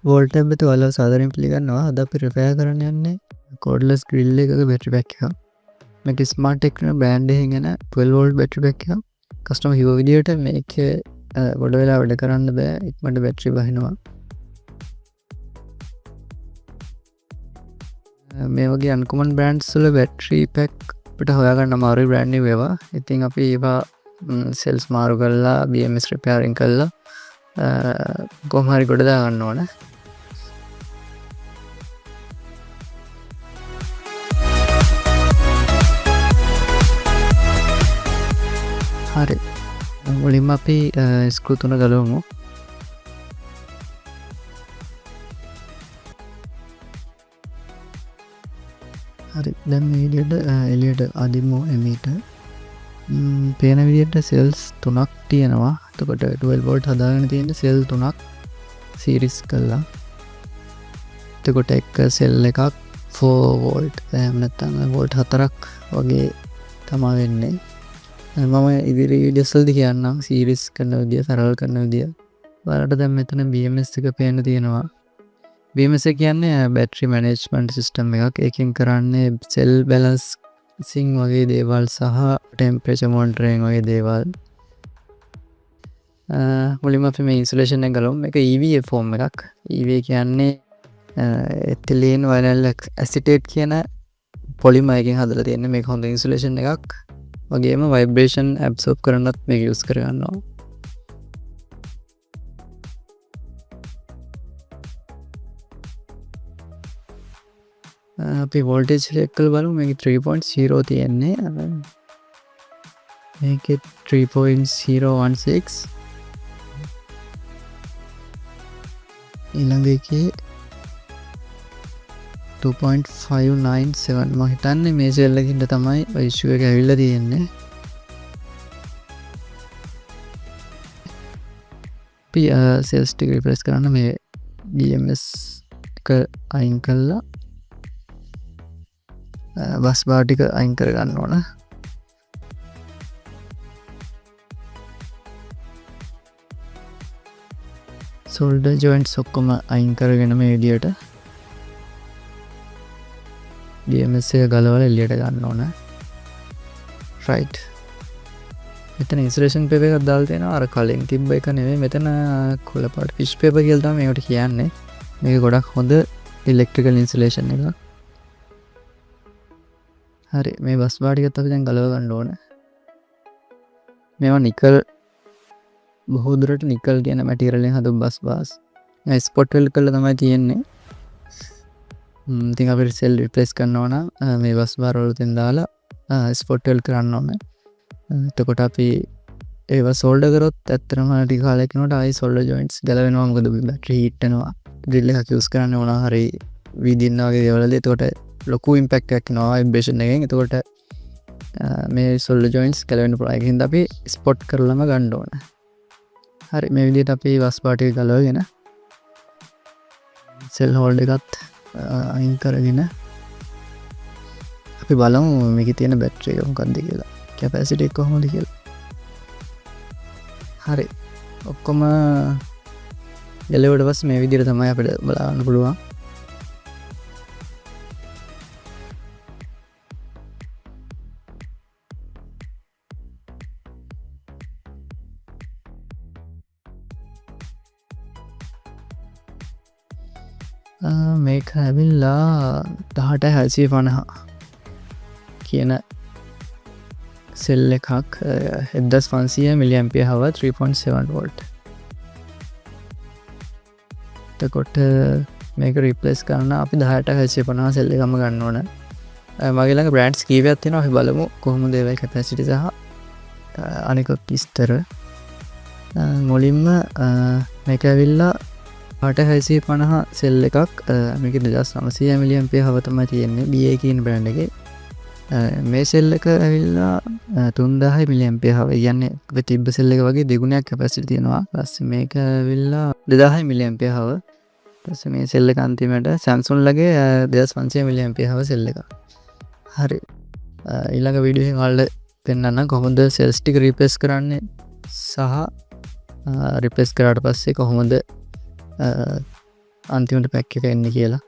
Volt tab එක ඔයාලව සාදරයෙන් පිළිගන්නවා. අද අපි රිපෙයාර් කරන්න යන්නේ කෝඩ්ලස් ග්‍රිල් එකක බැටරි පැක් එකක්. මේක ස්මාර්ට් ටෙක් කියන බ්‍රෑන්ඩ් එකකින් එන 12 වෝල්ට් බැටරි පැක් එකක්. කස්ටමර් කිව්ව විදිහට මේකේ ගොඩ වෙලා වැඩ කරන්න බෑ. ඉක්මනට බැටරි වහිනවා. මේ වගේ අන්කොමන් බ්‍රෑන්ඩ්ස් වල බැටරි පැක් අපිට හොයාගන්න අමාරුයි බ්‍රෑන්ඩ් නිව් ඒවා. ඉතින් අපි ඒවා සෙල්ස් මාරු කරලා BMS රිපෙයාරින් කරලා කොහොම හරි ගොඩ දාගන්න ඕන. හරි මුලින්ම අපි ස්ක්‍රූ 3 ගලවමු. හරි දැන් මේ විදිහට එළියට අදිමු එමීට. පේන විදිහට සෙල්ස් 3ක් තියෙනවා. එතකොට 12 වෝල්ට් හදාගෙන තියෙන සෙල් 3ක් සීරීස් කළා. එතකොට එක සෙල් එකක් 4 වෝල්ට් එහෙම නැත්නම් වෝල්ට් 4ක් වගේ තමයි වෙන්නේ. මම ඉදිරි වීඩියෝස් වලදී කියන්නම් සීරීස් කරන විදිය, සරල කරන විදිය. ඔයාලට දැන් මෙතන BMS එක පේන්න තියෙනවා. BMS එක කියන්නේ බැටරි මැනේජ්මන්ට් සිස්ටම් එකක්. ඒකෙන් කරන්නේ සෙල් බැලන්සින් වගේ දේවල් සහ ටෙම්පරේචර් මොනිටරින් වගේ දේවල්. මුලින්ම අපි මේ ඉන්සුලේෂන් එක ගලවමු. මේක EVA ෆෝම් එකක්. EVA කියන්නේ එතිලීන් වයිනල් ඇසිටේට් කියන පොලිමර් එකකින් හදලා තියෙන මේක හොඳ ඉන්සුලේෂන් එකක්. වගේම වයිබ්‍රේෂන් ඇබ්සෝබ් කරන්නත් මේක යූස් කරගන්නවා. අපි වෝල්ටේජ් චෙක් කරලා බලමු. මේක 3.0 තියෙන්නේ. මේකේ 3.016 ඊළඟ එකේ 2.597 මම හිතන්නේ මේ සෙල් එකකින් තමයි ඔය ඉෂුව එක ඇවිල්ලා තියෙන්නේ. අපි සෙල්ස් ටික රිප්ලේස් කරන්න මේ BMS එක අයින් කළා බස් බාර් ටික අයින් කරගන්න ඕන. සෝල්ඩර් ජොයින්ට්ස් ඔක්කොම අයින් කරගෙන මේ විදියට BMS එක ගලවලා එළියට ගන්න ඕන. රයිට්. මෙතන ඉන්සුලේෂන් පේපර් එකක් දාලා තියෙනවා. අර කලින් තිබ්බ එක නෙවෙයි. මෙතන කොළ පාට ෆිෂ් පේපර් කියලා තමයි මේකට කියන්නේ. මේක ගොඩක් හොඳ ඉලෙක්ට්‍රිකල් ඉන්සුලේෂන් එකක්. හරි මේ බස් බාර් ටිකත් අපි දැන් ගලව ගන්න ඕන. මේවා නිකල් බොහෝ දුරට නිකල් කියන මැටීරියල් එකෙන් හදපු බස් බාර්ස්. මේ ස්පොට් වෙල්ඩ් කරලා තමයි තියෙන්නේ. ඉතින් අපි සෙල් රිප්ලේස් කරනවා නම් මේ බස් බාර් වලෙන් දාලා ස්පොට් වෙල්ඩ් කරන්න ඕනේ. එතකොට අපි ඒවා සෝල්ඩර් කරොත් ඇත්තටම ටික කාලයක් යනකොට ආයි සෝල්ඩර් ජොයින්ට්ස් ගැලවෙනවා. මොකද බැටරි හීට් වෙනවා. ඩ්‍රිල් එකක් යූස් කරන්න ඕන හරි විදින්න වගේ දේවල්වලදී. එතකොට ලොකු ඉම්පැක්ට් එකක් එනවා වයිබ්‍රේෂන් එකෙන්. එතකොට මේ සෝල්ඩර් ජොයින්ට්ස් ගැලවෙන්න පුළුවන්. ඒකින්ද අපි ස්පොට් කරලාම ගන්න ඕන. හරි මේ විදිහට අපි බස් බාර් ටික ගලවගෙන සෙල් හෝල්ඩ් එකත් අයින් කරගෙන අපි බලමු මේකේ තියෙන බැටරි එක මොකක්ද කියලා. කැපැසිටි එක කොහොමද කියලා. හරි. ඔක්කොම ගැලවුවට පස්සේ මේ විදිහට තමයි අපිට බලන්න පුළුවන්. මේක ඇවිල්ලා 18650 කියන සෙල් එකක් 1500 mAh 3.7 වෝල්ට්. එතකොට මේක රිප්ලේස් කරන්න අපි 18650 සෙල් එකම ගන්න ඕන. මගේ ළඟ බ්‍රෑන්ඩ්ස් කීපයක් තියෙනවා. අපි බලමු කොහොමද ඒවයි කැපැසිටි සහ අනිකුත් විස්තර. මුලින්ම මේක ඇවිල්ලා 8650 සෙල් එකක්. මේක 2900 mAh තමයි තියෙන්නේ BA කියන බ්‍රෑන්ඩ් එකේ. මේ සෙල් එක ඇවිල්ලා 3000 mAh. ඒ කියන්නේ ඔය තිබ්බ සෙල් එක වගේ දෙගුණයක් කැපැසිටි තියෙනවා. ඊපස්සේ මේක ඇවිල්ලා 2000 mAh. ඊපස්සේ මේ සෙල් එක අන්තිමට Samsung ලගේ 2500 mAh සෙල් එක. හරි. ඊළඟ වීඩියෝ එකෙන් ඔයාලට පෙන්නන්න කොහොමද සෙල්ස් ටික රිප්ලේස් කරන්නේ සහ රිප්ලේස් කරාට පස්සේ කොහොමද අන්තිමට පැක් එක එන්න කියලා